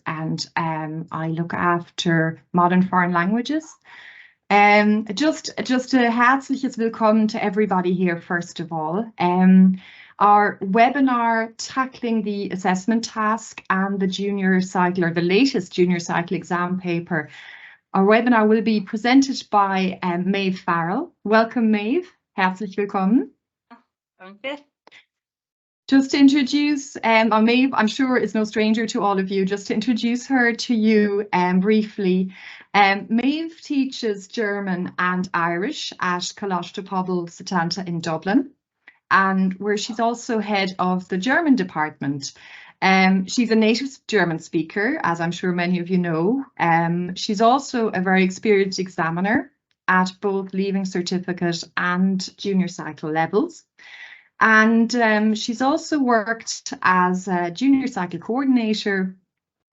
and I look after modern foreign languages. Just a herzliches Willkommen to everybody here, first of all. Our webinar tackling the assessment task and the junior cycle, or the latest junior cycle exam paper. Our webinar will be presented by Medb Farrell. Welcome, Medb. Herzlich willkommen. Okay. Just to introduce Medb, I'm sure is no stranger to all of you, just to introduce her to you briefly. Medb teaches German and Irish at Coláiste Pobal Setanta in Dublin, and where she's also head of the German department. She's a native German speaker, as I'm sure many of you know. She's also a very experienced examiner at both Leaving Certificate and Junior Cycle levels. And she's also worked as a Junior Cycle coordinator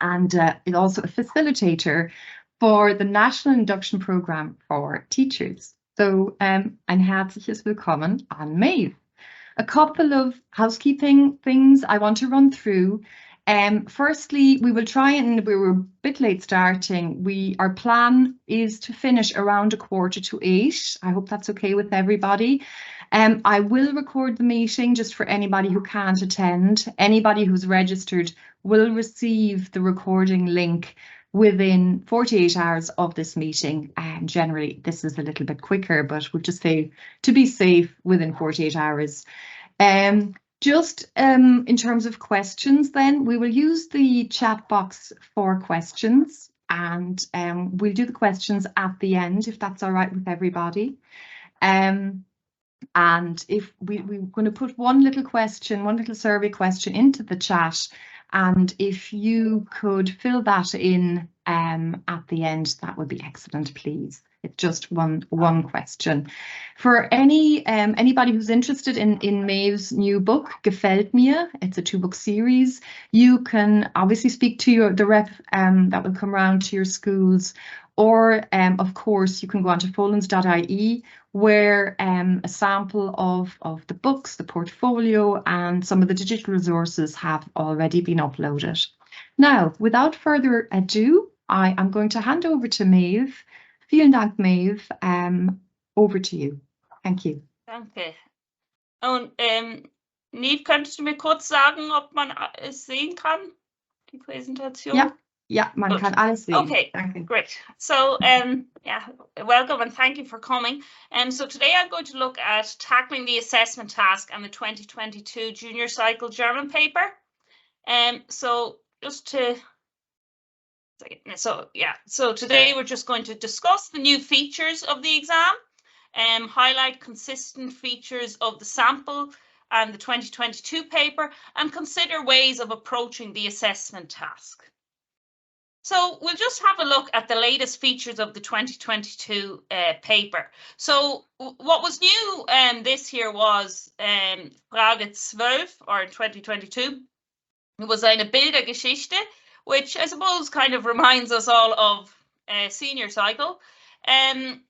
and also a facilitator for the National Induction Programme for Teachers. So ein herzliches Willkommen an Medb. A couple of housekeeping things I want to run through. Firstly, we will try, and we were a bit late starting. Our plan is to finish around 7:45. I hope that's okay with everybody. I will record the meeting just for anybody who can't attend. Anybody who's registered will receive the recording link within 48 hours of this meeting. And generally, this is a little bit quicker, but we'll just say to be safe within 48 hours. Just in terms of questions, then we will use the chat box for questions, and we'll do the questions at the end if that's all right with everybody. And if we're going to put one little survey question into the chat, and if you could fill that in at the end, that would be excellent, please. It's just one question. For anybody who's interested in Medb's new book, Gefällt Mir, it's a 2-book series. You can obviously speak to the rep that will come around to your schools, or of course you can go on to Folens.ie, where a sample of the books, the portfolio, and some of the digital resources have already been uploaded. Now, without further ado, I am going to hand over to Medb. Vielen Dank, Medb. Over to you. Thank you. Danke. Und Medb, könntest du mir kurz sagen, ob man es sehen kann, die Präsentation? Yeah, man kann alles sehen. Okay, Danke. Great. So, yeah, welcome and thank you for coming. So today I'm going to look at tackling the assessment task and the 2022 Junior Cycle German paper. So just to... So today we're just going to discuss the new features of the exam, highlight consistent features of the sample and the 2022 paper, and consider ways of approaching the assessment task. So we'll just have a look at the latest features of the 2022 paper. So what was new this year was Frage 12, or in 2022, it was eine Bildergeschichte, which I suppose kind of reminds us all of senior cycle. And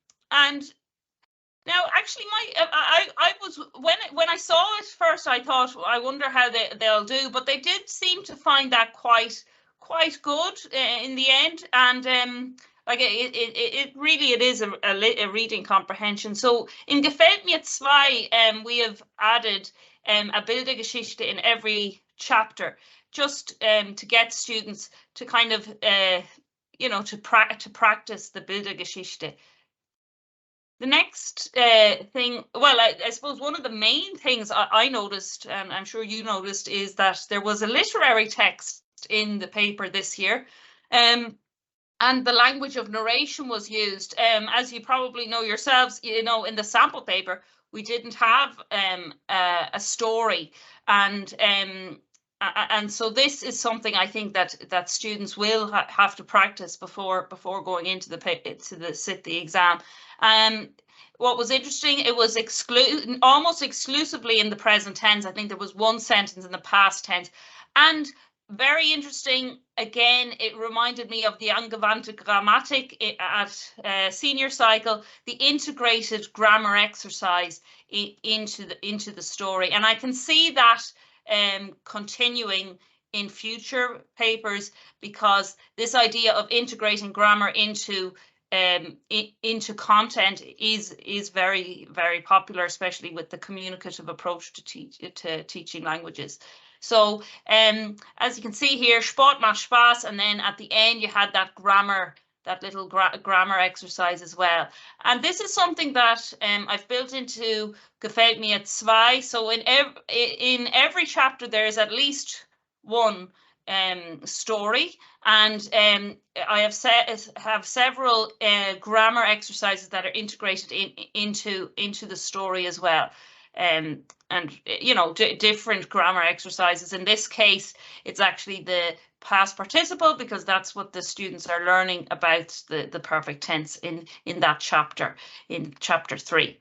now, actually, I was when I saw it first, I thought, I wonder how they'll do, but they did seem to find that quite good in the end, and like it really is a reading comprehension. So in Gefällt Mir 2, we have added a Bildergeschichte in every chapter, just to get students to kind of to practice the Bildergeschichte. The next thing, well, I suppose one of the main things I noticed, and I'm sure you noticed, is that there was a literary text in the paper this year, and the language of narration was used. As you probably know yourselves, in the sample paper, we didn't have a story, and so this is something I think that students will have to practice before going into sit the exam. What was interesting, it was almost exclusively in the present tense. I think there was one sentence in the past tense, and very interesting. Again, it reminded me of the angewandte Grammatik at senior cycle, the integrated grammar exercise into the story, and I can see that continuing in future papers, because this idea of integrating grammar into content is very, very popular, especially with the communicative approach to teaching languages. So as you can see here, Sport macht Spaß, and then at the end you had that grammar, that little grammar exercise as well. And this is something that I've built into Gefällt Mir 2. So in every chapter there is at least one story, and I have several grammar exercises that are integrated into the story as well. And you know, different grammar exercises. In this case, it's actually the past participle, because that's what the students are learning about the perfect tense in that chapter, in chapter 3.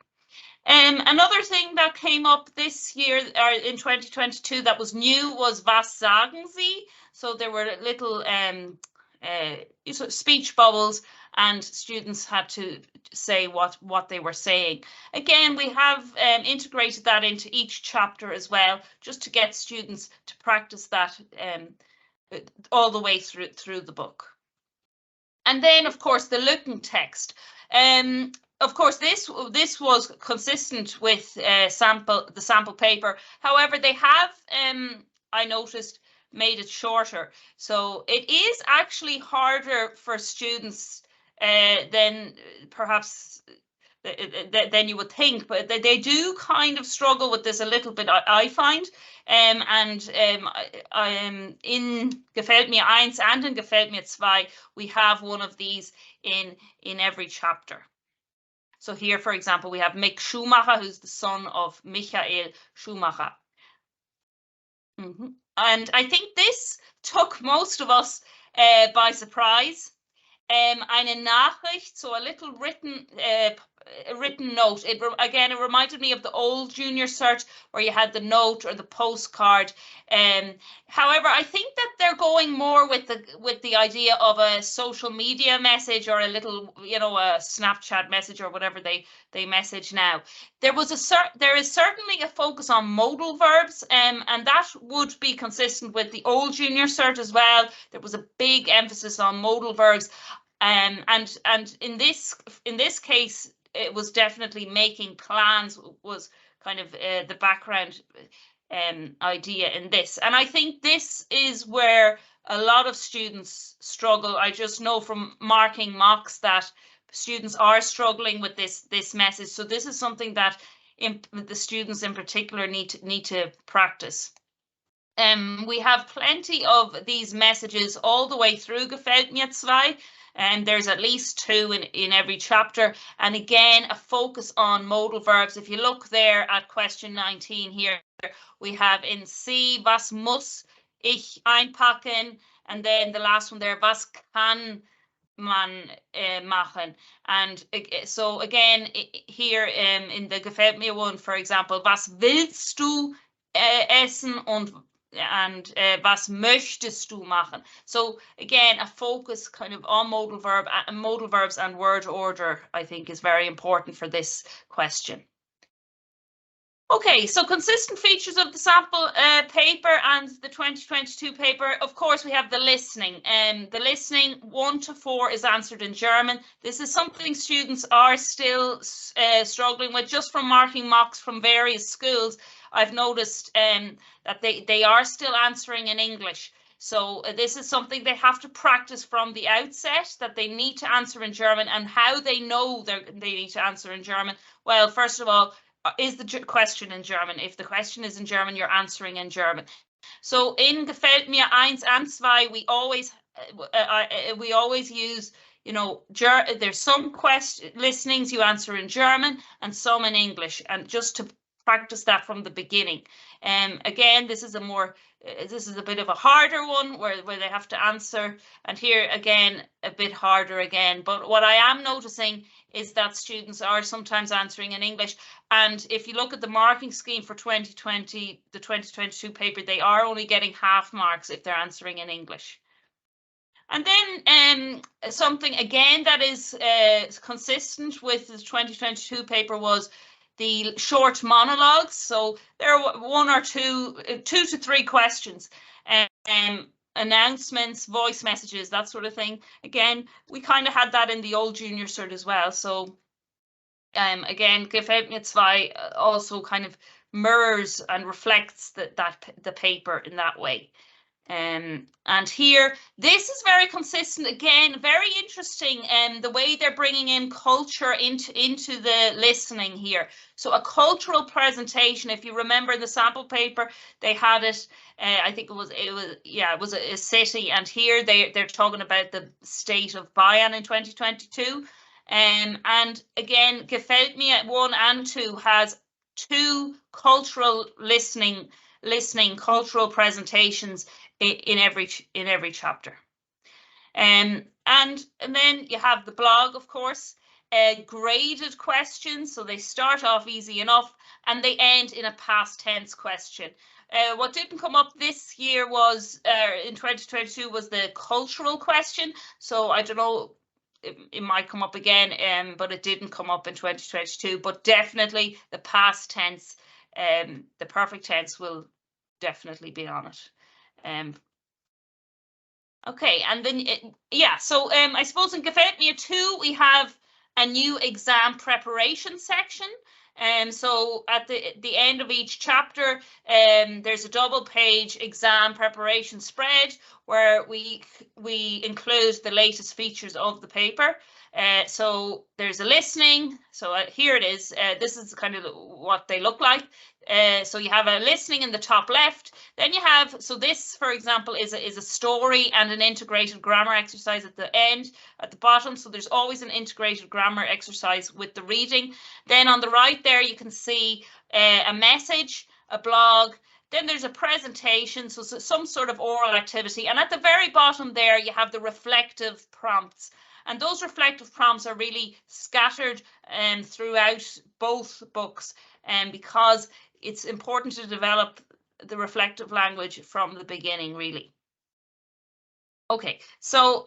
Another thing that came up this year, or in 2022, that was new was Was sagen Sie? So there were little speech bubbles, and students had to say what they were saying. Again, we have integrated that into each chapter as well, just to get students to practice that all the way through the book. And then, of course, the Lücken text. Of course, this was consistent with the sample paper. However, they have, I noticed, made it shorter. So it is actually harder for students than perhaps than you would think, but they do kind of struggle with this a little bit, I find. In Gefällt Mir 1 and in Gefällt Mir 2, we have one of these in every chapter. So here, for example, we have Mick Schumacher, who's the son of Michael Schumacher. And I think this took most of us by surprise. Eine Nachricht, so a little written note. It reminded me of the old junior cert, where you had the note or the postcard. However, I think that they're going more with the idea of a social media message, or a little, you know, a Snapchat message, or whatever they message now. There is certainly a focus on modal verbs, and that would be consistent with the old junior cert as well. There was a big emphasis on modal verbs. And in this case, it was definitely making plans was kind of the background idea in this. And I think this is where a lot of students struggle. I just know from marking mocks that students are struggling with this message. So this is something that the students in particular need to practice. We have plenty of these messages all the way through Gefällt Mir 2. And there's at least 2 in every chapter. And again, a focus on modal verbs. If you look there at question 19 here, we have in C, was muss ich einpacken? And then the last one there, was kann man machen? And so again, here in the Gefällt Mir one, for example, was willst du essen? And was möchtest du machen? So again, a focus kind of on modal verbs and word order, I think, is very important for this question. Okay, so consistent features of the sample paper and the 2022 paper. Of course, we have the listening. The listening 1 to 4 is answered in German. This is something students are still struggling with, just from marking mocks from various schools. I've noticed that they are still answering in English. So this is something they have to practice from the outset, that they need to answer in German. And how they know they need to answer in German? Well, first of all, is the question in German? If the question is in German, you're answering in German. So in Gefällt Mir 1 and 2, we always use, you know, there's some listenings you answer in German and some in English, and just to practice that from the beginning. Again, this is a bit of a harder one where they have to answer, and here again a bit harder again. But what I am noticing is that students are sometimes answering in English, and if you look at the marking scheme for 2020, the 2022 paper, they are only getting half marks if they're answering in English. And then something again that is consistent with the 2022 paper was the short monologues. So there are 1 or 2 to 3 questions. announcements, voice messages, that sort of thing. Again, we kind of had that in the old junior cert as well. So again, Gefällt Mir 2 also kind of mirrors and reflects the paper in that way. And here, this is very consistent. Again, very interesting. The way they're bringing in culture into the listening here. So a cultural presentation. If you remember in the sample paper, they had it. I think it was a city. And here they're talking about the state of Bayern in 2022. And again, Gefällt Mir 1 and 2 has 2 cultural listening cultural presentations in every chapter. And then you have the blog, of course, graded questions. So they start off easy enough and they end in a past tense question. What didn't come up this year was in 2022 was the cultural question. So I don't know, it might come up again, but it didn't come up in 2022. But definitely the past tense, the perfect tense will definitely be on it. Okay, and then so I suppose in Gefällt Mir 2 we have a new exam preparation section. So at the end of each chapter, there's a double-page exam preparation spread where we include the latest features of the paper. So there's a listening. So here it is. This is kind of what they look like. So you have a listening in the top left. Then you have, so this, for example, is a story and an integrated grammar exercise at the end, at the bottom. So there's always an integrated grammar exercise with the reading. Then on the right there, you can see a message, a blog. Then there's a presentation, so some sort of oral activity. And at the very bottom there, you have the reflective prompts. And those reflective prompts are really scattered throughout both books, because it's important to develop the reflective language from the beginning, really. Okay, so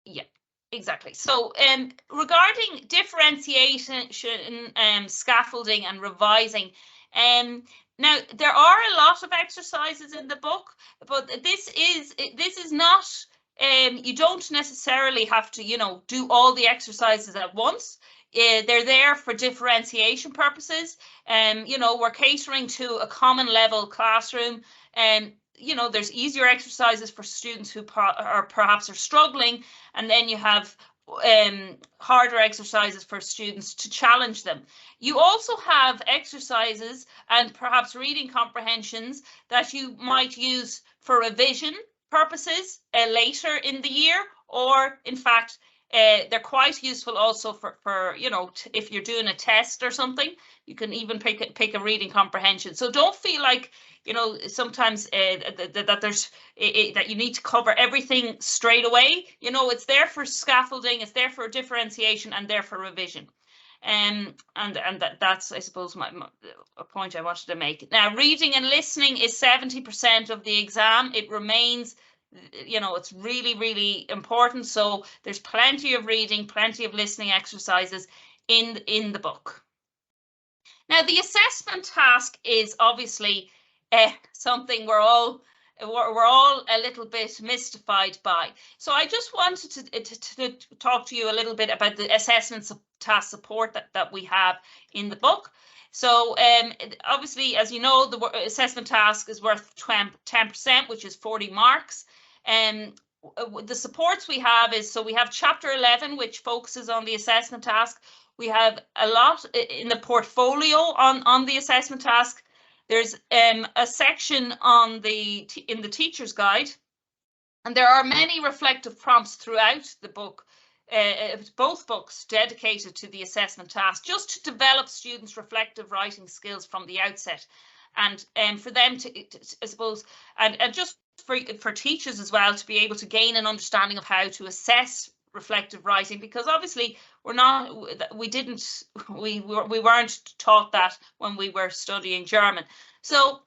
yeah, exactly. So regarding differentiation, scaffolding and revising, now there are a lot of exercises in the book, but this is not, you don't necessarily have to, do all the exercises at once. They're there for differentiation purposes. We're catering to a common level classroom, and there's easier exercises for students who perhaps are struggling, and then you have harder exercises for students to challenge them. You also have exercises and perhaps reading comprehensions that you might use for revision purposes later in the year, or in fact they're quite useful also for if you're doing a test or something. You can even pick a reading comprehension. So don't feel like sometimes that you need to cover everything straight away. It's there for scaffolding, it's there for differentiation, and there for revision. And that's, I suppose, a point I wanted to make. Now, reading and listening is 70% of the exam. It remains, it's really, really important. So there's plenty of reading, plenty of listening exercises in the book. Now, the assessment task is obviously something we're all a little bit mystified by. So I just wanted to talk to you a little bit about the assessment task support that we have in the book. So obviously, as you know, the assessment task is worth 10%, which is 40 marks. The supports we have is, so we have chapter 11, which focuses on the assessment task. We have a lot in the portfolio on the assessment task. There's a section in the teacher's guide, and there are many reflective prompts throughout the book, both books dedicated to the assessment task, just to develop students' reflective writing skills from the outset, and for them to I suppose, and just for teachers as well, to be able to gain an understanding of how to assess reflective writing, because obviously we weren't taught that when we were studying German. So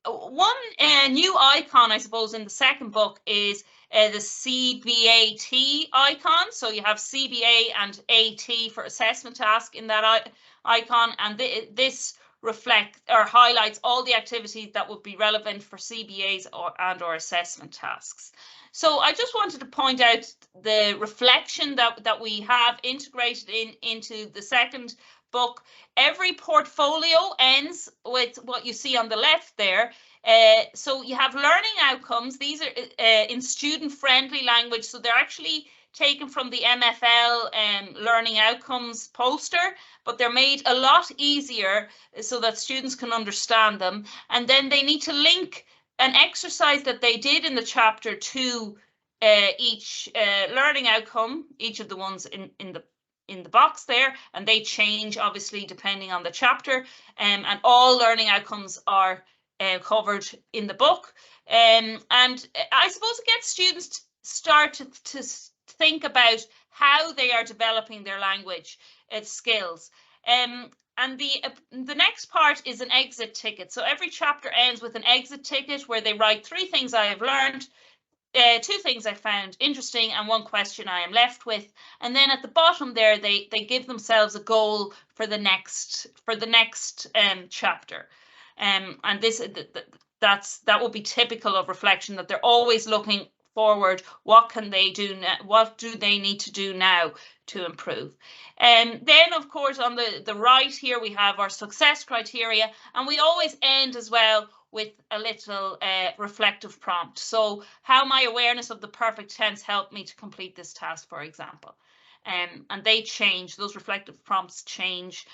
one new icon, I suppose, in the second book is the CBAT icon. So you have CBA and AT for assessment task in that icon, and this reflect or highlights all the activities that would be relevant for CBAs or assessment tasks. So I just wanted to point out the reflection that we have integrated into the second book. Every portfolio ends with what you see on the left there. So you have learning outcomes. These are in student-friendly language, so they're actually taken from the MFL learning outcomes poster, but they're made a lot easier so that students can understand them. And then they need to link an exercise that they did in the chapter to each learning outcome, each of the ones in the box there, and they change obviously depending on the chapter, and all learning outcomes are covered in the book. And I suppose it gets students to start to think about how they are developing their language skills. And the next part is an exit ticket. So every chapter ends with an exit ticket where they write 3 things I have learned, 2 things I found interesting, and 1 question I am left with. And then at the bottom there, they give themselves a goal for the next chapter. And this that will be typical of reflection, that they're always looking forward. What can they do now? What do they need to do now to improve? And then, of course, on the right here, we have our success criteria, and we always end as well with a little reflective prompt. So how my awareness of the perfect tense helped me to complete this task, for example. And they change, those reflective prompts change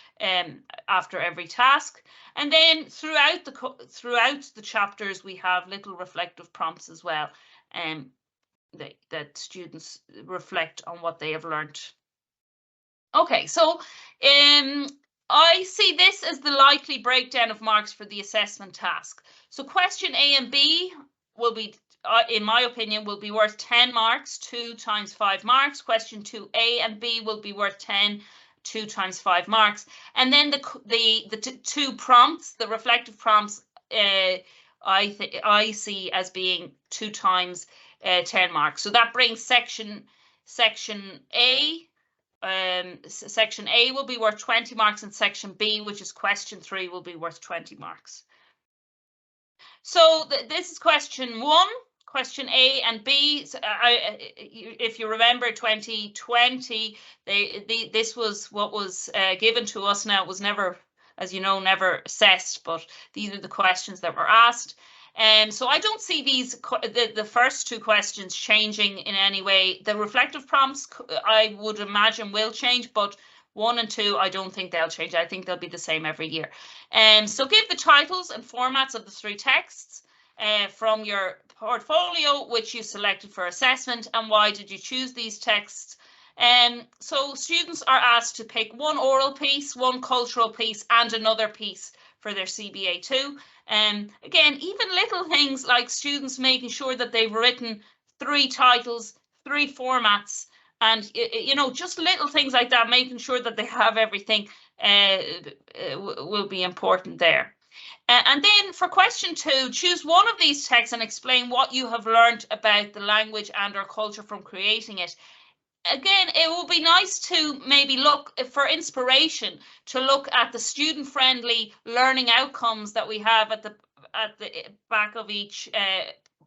after every task. And then throughout the chapters, we have little reflective prompts as well, that students reflect on what they have learned. Okay, so I see this as the likely breakdown of marks for the assessment task. So question A and B will be, in my opinion, will be worth 10 marks, 2 times 5 marks. Question 2A and B will be worth 10, 2 times 5 marks. And then the 2 prompts, the reflective prompts, I see as being 2 times 10 marks. So that brings section A. Section A will be worth 20 marks, and section B, which is question 3, will be worth 20 marks. So this is question 1, question A and B. So if you remember 2020, this was what was given to us. Now, it was never, as you know, never assessed, but these are the questions that were asked. So I don't see the first 2 questions changing in any way. The reflective prompts, I would imagine, will change, but 1 and 2, I don't think they'll change. I think they'll be the same every year. So give the titles and formats of the 3 texts from your portfolio, which you selected for assessment, and why did you choose these texts. So students are asked to pick 1 oral piece, 1 cultural piece, and another piece for their CBA2. Again, even little things like students making sure that they've written 3 titles, 3 formats, and just little things like that, making sure that they have everything will be important there. And then for question 2, choose 1 of these texts and explain what you have learned about the language and or culture from creating it. Again, it will be nice to maybe look for inspiration, to look at the student-friendly learning outcomes that we have at the back of each,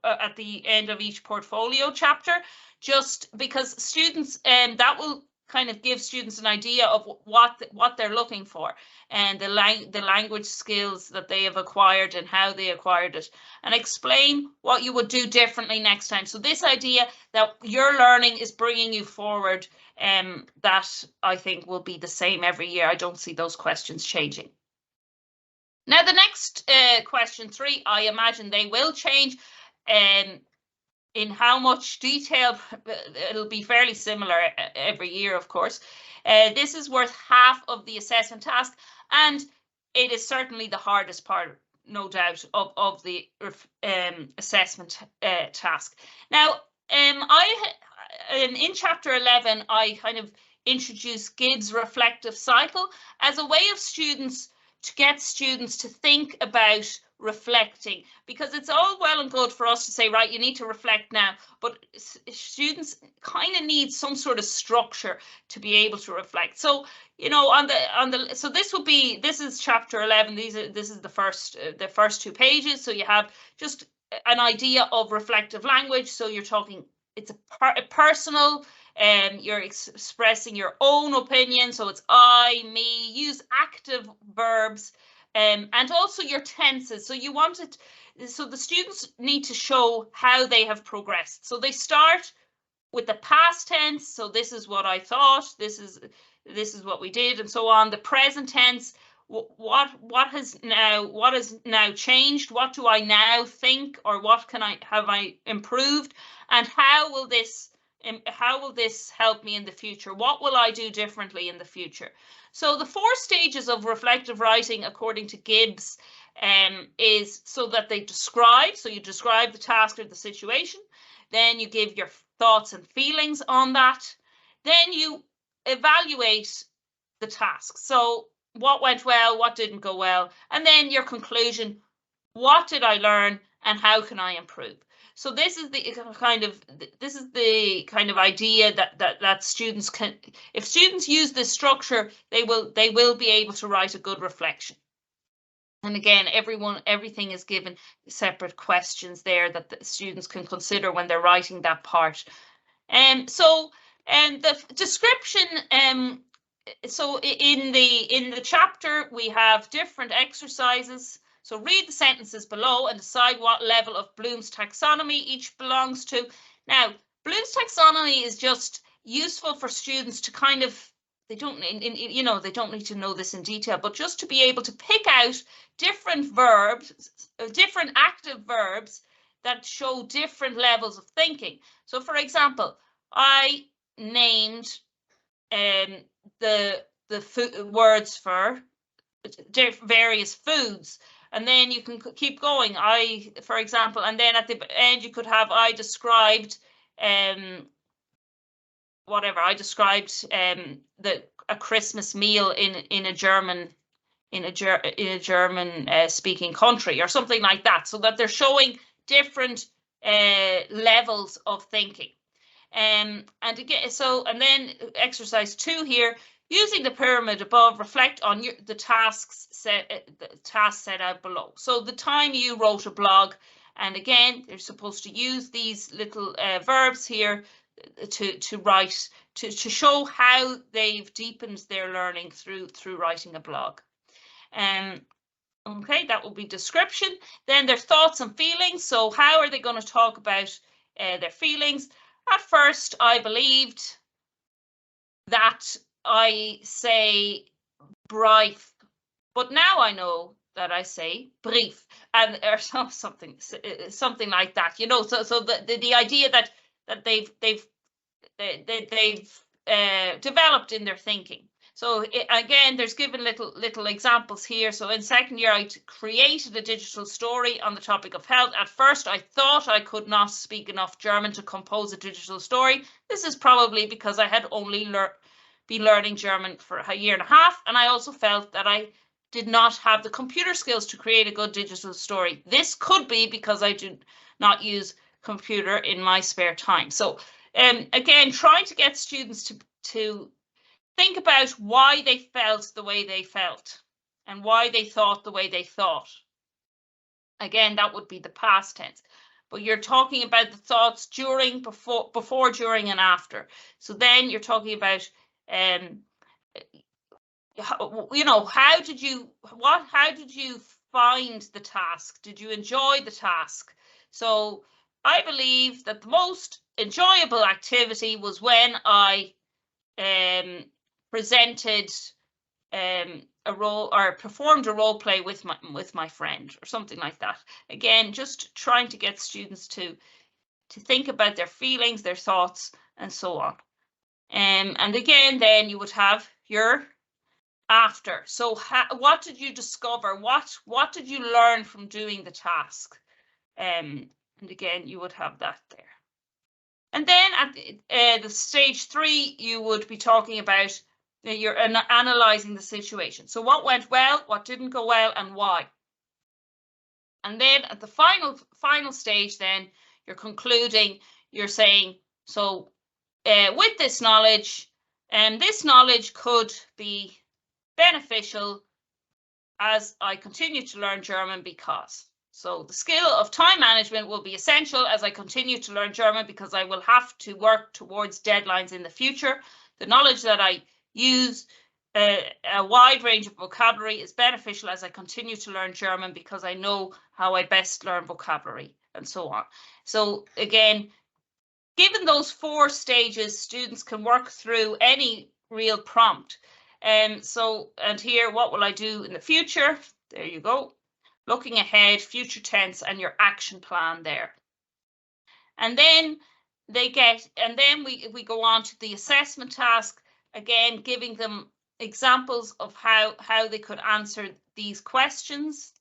at the end of each portfolio chapter, just because students, that will kind of give students an idea of what they're looking for, and the language skills that they have acquired and how they acquired it, and explain what you would do differently next time. So this idea that your learning is bringing you forward, that I think will be the same every year. I don't see those questions changing. Now the next question 3, I imagine they will change. In how much detail, it'll be fairly similar every year, of course. This is worth half of the assessment task, and it is certainly the hardest part, no doubt, of the assessment task. Now, in chapter 11, I kind of introduced Gibbs' reflective cycle as a way of students to get students to think about reflecting, because it's all well and good for us to say, right, you need to reflect now, but students kind of need some sort of structure to be able to reflect. So, you know, so this is chapter 11. This is the first 2 pages. So you have just an idea of reflective language. So you're talking, it's a personal, you're expressing your own opinion. So it's I, me, use active verbs, and also your tenses. So you want it, so the students need to show how they have progressed. So they start with the past tense. So this is what I thought, this is what we did, and so on. The present tense, what has now changed? What do I now think, or what have I improved? And how will this help me in the future? What will I do differently in the future? So the 4 stages of reflective writing, according to Gibbs, is so that they describe. So you describe the task or the situation. Then you give your thoughts and feelings on that. Then you evaluate the task. So what went well, what didn't go well, and then your conclusion, what did I learn and how can I improve? So this is the kind of idea that students can, if students use this structure, they will be able to write a good reflection. And again, everything is given separate questions there that the students can consider when they're writing that part. So the description, so in the chapter we have different exercises. So read the sentences below and decide what level of Bloom's taxonomy each belongs to. Now, Bloom's taxonomy is just useful for students to kind of, they don't need to know this in detail, but just to be able to pick out different verbs, different active verbs that show different levels of thinking. So for example, I named the words for various foods, and then you can keep going. For example, and then at the end you could have I described whatever. I described a Christmas meal in a German speaking country, or something like that, so that they're showing different levels of thinking. And again, and then exercise 2 here, using the pyramid above, reflect on the tasks set out below. So the time you wrote a blog, and again, they're supposed to use these little verbs here to write, to show how they've deepened their learning through writing a blog. Okay, that will be description. Then their thoughts and feelings. So how are they going to talk about their feelings? At first, I believed that I say brief, but now I know that I say brief, and or something like that. You know, so the idea that they've developed in their thinking. So again, there's given little examples here. So in second year, I created a digital story on the topic of health. At first, I thought I could not speak enough German to compose a digital story. This is probably because I had only been learning German for a year and a half, and I also felt that I did not have the computer skills to create a good digital story. This could be because I do not use computer in my spare time. So again, trying to get students to think about why they felt the way they felt and why they thought the way they thought. Again, that would be the past tense, but you're talking about the thoughts during, before, during, and after. So then you're talking about, you know, how did you find the task? Did you enjoy the task? So I believe that the most enjoyable activity was when I presented a role, or performed a role play with my friend, or something like that. Again, just trying to get students to think about their feelings, their thoughts, and so on. And again, then you would have your after. So what did you discover? What did you learn from doing the task? And again, you would have that there. And then at the stage 3, you would be talking about You're analysing the situation. So what went well, what didn't go well, and why. And then at the final stage, then you're concluding, you're saying, so with this knowledge could be beneficial as I continue to learn German because. So the skill of time management will be essential as I continue to learn German because I will have to work towards deadlines in the future. The knowledge that I use a wide range of vocabulary is beneficial as I continue to learn German because I know how I best learn vocabulary, and so on. So again, given those 4 stages, students can work through any real prompt. And here, what will I do in the future? There you go. Looking ahead, future tense, and your action plan there. And then we go on to the assessment task, again, giving them examples of how they could answer these questions.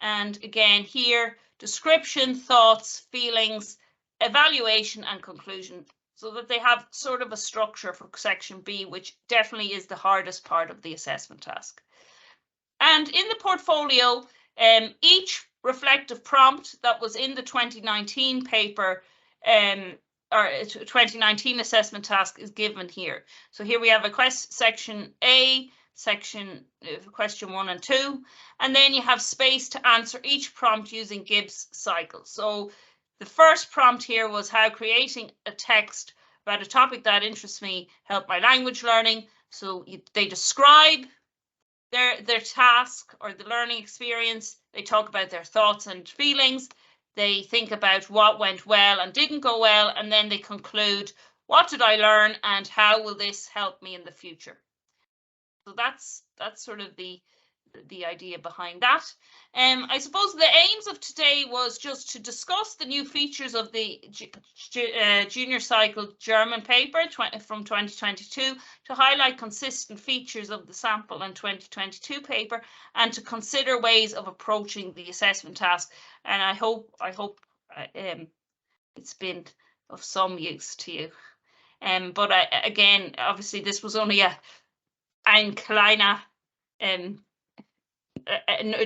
And again, here, description, thoughts, feelings, evaluation, and conclusion, so that they have sort of a structure for section B, which definitely is the hardest part of the assessment task. And in the portfolio, each reflective prompt that was in the 2019 paper or 2019 assessment task is given here. So here we have a section A, section question 1 and 2, and then you have space to answer each prompt using Gibbs cycle. So the first prompt here was how creating a text about a topic that interests me helped my language learning. So they describe their task or the learning experience. They talk about their thoughts and feelings. They think about what went well and didn't go well, and then they conclude, what did I learn and how will this help me in the future? So that's sort of the idea behind that. I suppose the aims of today was just to discuss the new features of the junior cycle German paper from 2022, to highlight consistent features of the sample and 2022 paper, and to consider ways of approaching the assessment task. And I hope it's been of some use to you. But again, obviously this was only ein kleiner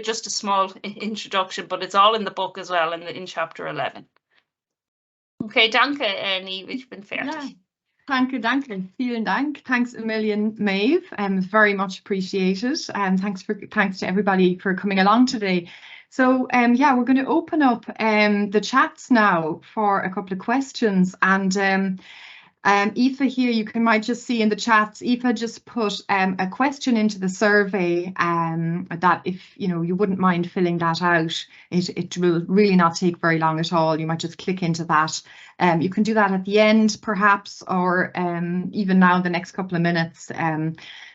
just a small introduction, but it's all in the book as well, in chapter 11. Okay, danke, Niamh, ich bin fertig. Yeah. Danke. Vielen Dank. Thanks a million, Maeve. Very much appreciated. And thanks to everybody for coming along today. So yeah, we're going to open up the chats now for a couple of questions. And Aoife here, you might just see in the chats, Aoife just put a question into the survey that if you wouldn't mind filling that out, it will really not take very long at all. You might just click into that. You can do that at the end perhaps, or even now the next couple of minutes.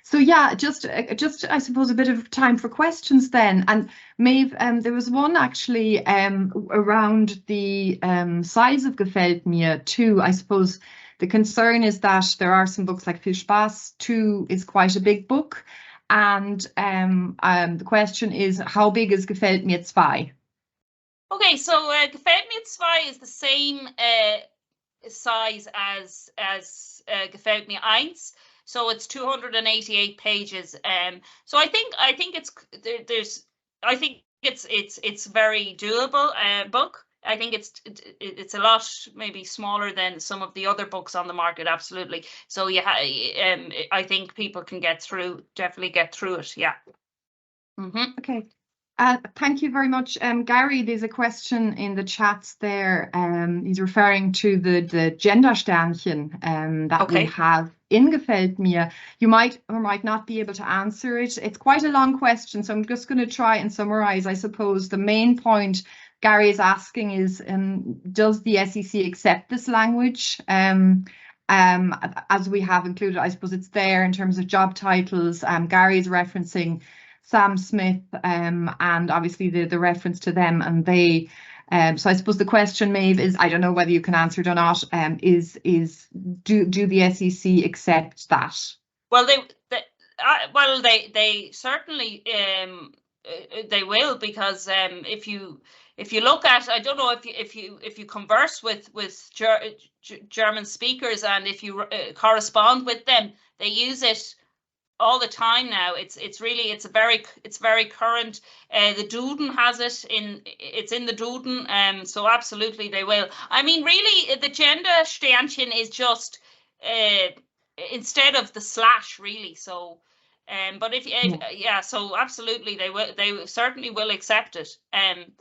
So yeah, just I suppose a bit of time for questions then. And Maeve, there was one actually around the size of Gefällt Mir too. I suppose the concern is that there are some books like Viel Spaß 2 is quite a big book, and the question is, how big is Gefällt Mir 2? Okay, so Gefällt Mir 2 is the same size as Gefällt Mir 1, so it's 288 pages. So I think it's very doable book. I think it's a lot maybe smaller than some of the other books on the market, absolutely. So yeah, I think people can definitely get through it. Yeah. Okay. Thank you very much. Gary, there's a question in the chats there. He's referring to the Gendersternchen that we have in Gefällt Mir. You might or might not be able to answer it. It's quite a long question, so I'm just going to try and summarize. I suppose the main point Gary is asking is, does the SEC accept this language? As we have included, I suppose it's there in terms of job titles. Gary is referencing Sam Smith and obviously the reference to them and they. So I suppose the question, Maeve, is, I don't know whether you can answer it or not, is do the SEC accept that? Well, they certainly they will, because if you look at, I don't know if you converse with German speakers and if you correspond with them, they use it all the time now. It's very current. The Duden has it it's in the Duden, so absolutely they will. I mean, really, the gender Sternchen is just instead of the slash, really. So, but if yeah, so absolutely they certainly will accept it. And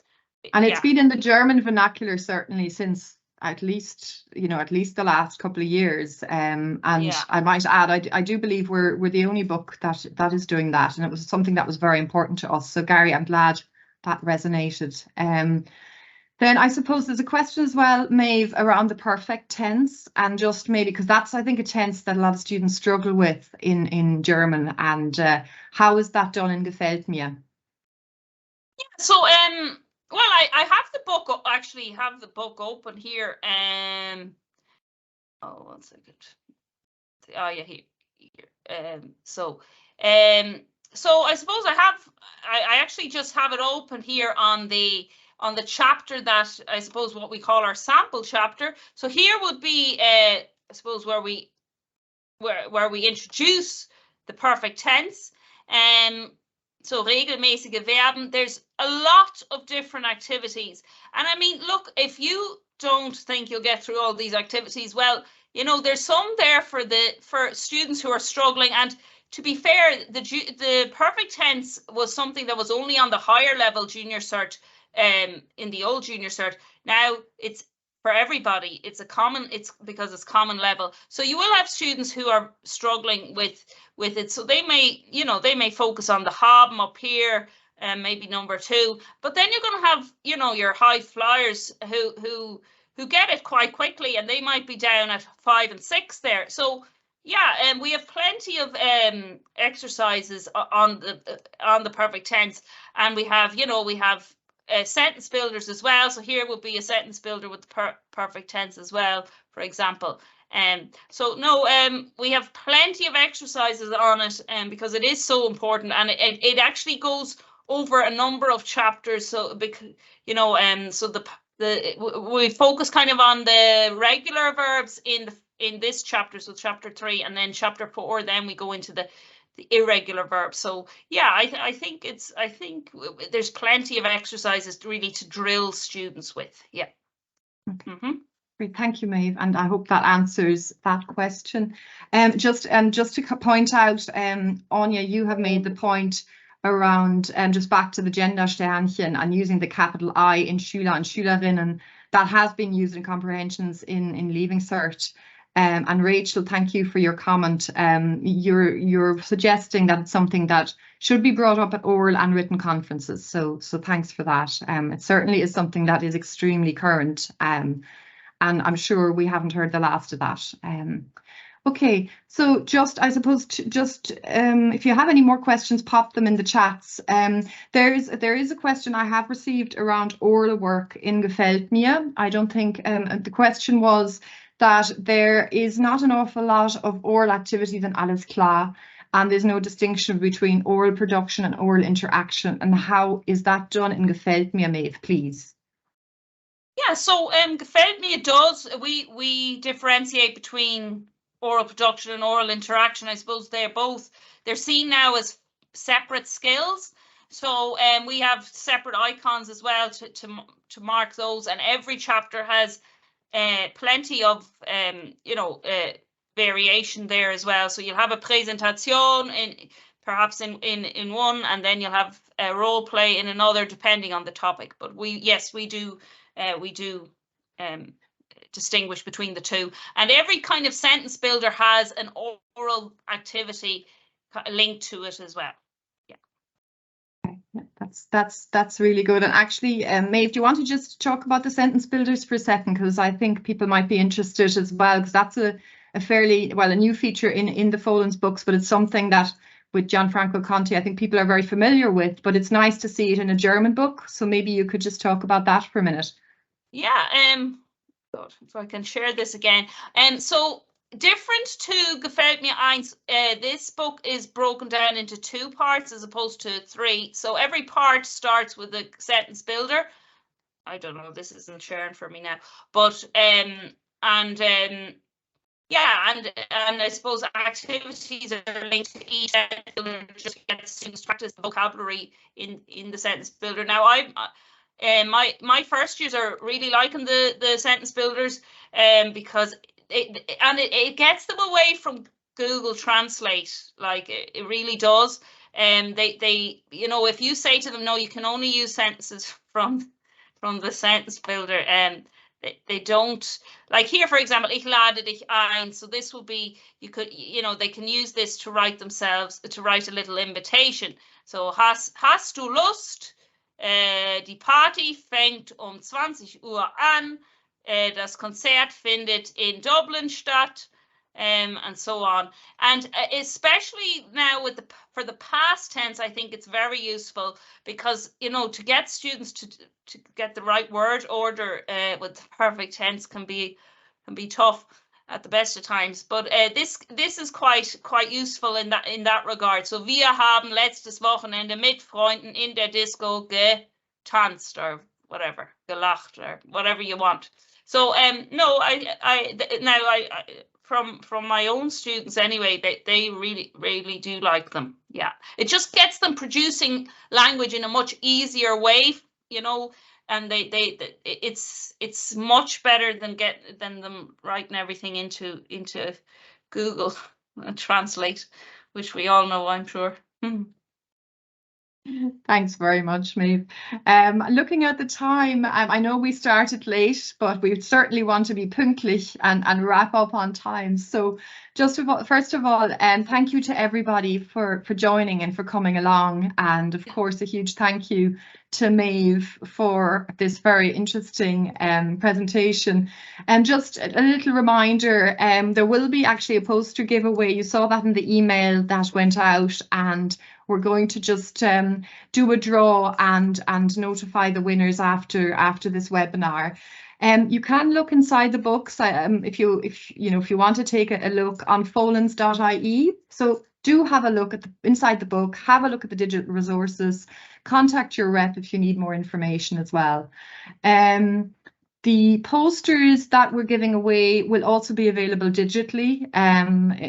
it's been in the German vernacular certainly since at least the last couple of years. And I might add, I do believe we're the only book that is doing that, and it was something that was very important to us. So Gary, I'm glad that resonated. Then I suppose there's a question as well, Maeve, around the perfect tense, and just maybe because that's, I think, a tense that a lot of students struggle with in German, and how is that done in Gefällt Mir? Yeah, so well, I have the book, actually have the book open here. Oh, 1 second. Oh yeah, here. So I suppose I actually just have it open here on the chapter that I suppose what we call our sample chapter. So here would be I suppose where we introduce the perfect tense. So regelmäßige Verben, there's a lot of different activities. And I mean, look, if you don't think you'll get through all these activities, well, there's some there for students who are struggling. And to be fair, the perfect tense was something that was only on the higher level junior cert, in the old junior cert. Now it's for everybody. It's because it's common level. So you will have students who are struggling with it. So they may focus on the haben up here, and maybe number 2. But then you're going to have, your high flyers who get it quite quickly, and they might be down at 5 and 6 there. So yeah, and we have plenty of exercises on the perfect tense, and we have sentence builders as well. So here will be a sentence builder with the perfect tense as well, for example. So no, we have plenty of exercises on it, because it is so important, and it actually goes over a number of chapters. So because so we focus kind of on the regular verbs in this chapter, so chapter 3, and then chapter 4. Then we go into the irregular verbs. So yeah, I think there's plenty of exercises really to drill students with. Yeah. Okay. Great, thank you, Maeve, and I hope that answers that question. Just to point out, Anya, you have made the point around just back to the Gendersternchen and using the capital I in Schüler and Schülerinnen. That has been used in comprehensions in Leaving Cert. And Rachel, thank you for your comment. You're suggesting that it's something that should be brought up at oral and written conferences. So thanks for that. It certainly is something that is extremely current. And I'm sure we haven't heard the last of that. Okay, so I suppose if you have any more questions, pop them in the chats. There is a question I have received around oral work in Gefällt Mir. I don't think the question was that there is not an awful lot of oral activities in Alles klar, and there's no distinction between oral production and oral interaction. And how is that done in Gefällt Mir, Maeve, please? Yeah, so Gefällt Mir does, we differentiate between oral production and oral interaction. I suppose they're seen now as separate skills. So we have separate icons as well to mark those, and every chapter has plenty of variation there as well. So you'll have a presentation perhaps in one, and then you'll have a role play in another, depending on the topic. But we do distinguish between the two, and every kind of sentence builder has an oral activity linked to it as well. Yeah. Okay, that's really good. And actually, Maeve, do you want to just talk about the sentence builders for a second, because I think people might be interested as well, because that's a fairly a new feature in the Folens books, but it's something that with Gianfranco Conti, I think people are very familiar with, but it's nice to see it in a German book. So maybe you could just talk about that for a minute. Yeah, God, if I can share this again. So different to Gefällt Mir 1, this book is broken down into 2 parts as opposed to 3. So every part starts with a sentence builder. I don't know, this isn't sharing for me now, but yeah, and I suppose activities are linked to each sentence builder, just to get students to practice the vocabulary in the sentence builder. Now, my first years are really liking the sentence builders, because it gets them away from Google Translate, like it really does. They you know, if you say to them, no, you can only use sentences from the sentence builder, and they don't, like here, for example, ich lade dich ein. So this will be, you could, you know, they can use this to write themselves, to write a little invitation. So hast du Lust? Die Party fängt 20 Uhr an. Das Konzert findet in Dublin statt. And so on. And especially now for the past tense, I think it's very useful, because, you know, to get students to get the right word order with the perfect tense can be tough at the best of times. But this is quite useful in that regard. So wir haben letztes Wochenende mit Freunden in der Disco getanzt, or whatever, gelacht, or whatever you want. So no, I from my own students anyway, they really do like them. Yeah, it just gets them producing language in a much easier way, you know, and it's much better than them writing everything into Google Translate, which we all know, I'm sure. Thanks very much, Maeve. Looking at the time, I know we started late, but we certainly want to be pünktlich and wrap up on time. So first of all, thank you to everybody for joining and for coming along. And of course, a huge thank you to Maeve for this very interesting presentation. And just a little reminder, there will be actually a poster giveaway. You saw that in the email that went out, and we're going to just do a draw and notify the winners after this webinar. You can look inside the books if you want to take a look on Folens.ie. So do have a look at inside the book. Have a look at the digital resources. Contact your rep if you need more information as well. The posters that we're giving away will also be available digitally,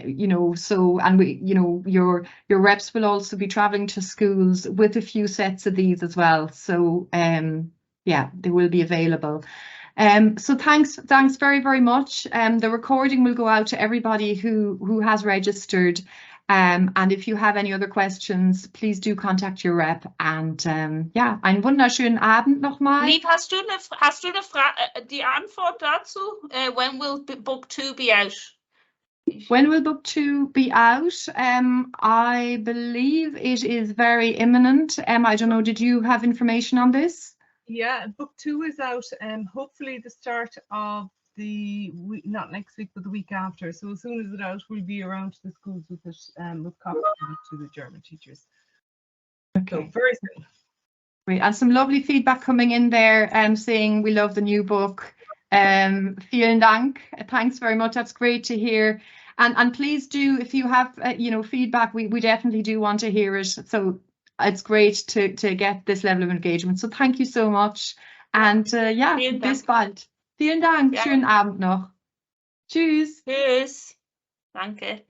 you know, so, and we, you know, your reps will also be traveling to schools with a few sets of these as well. So, yeah, they will be available. So thanks very, very much. The recording will go out to everybody who has registered. And if you have any other questions, please do contact your rep. And ja, einen wunderschönen Abend nochmal. Liv, hast du die Antwort dazu? When will book 2 be out? When will book 2 be out? I believe it is very imminent. I don't know, did you have information on this? Yeah, book 2 is out, hopefully the start of the week, not next week, but the week after. So as soon as it's out, we'll be around to the schools with it, with copies to the German teachers. Okay. So very soon. Great, and some lovely feedback coming in there, saying we love the new book. Vielen Dank. Thanks very much. That's great to hear. And please do, if you have you know, feedback, we definitely do want to hear it. So it's great to get this level of engagement. So thank you so much. And ja, bis bald. Vielen Dank. Ja. Schönen Abend noch. Tschüss. Tschüss. Danke.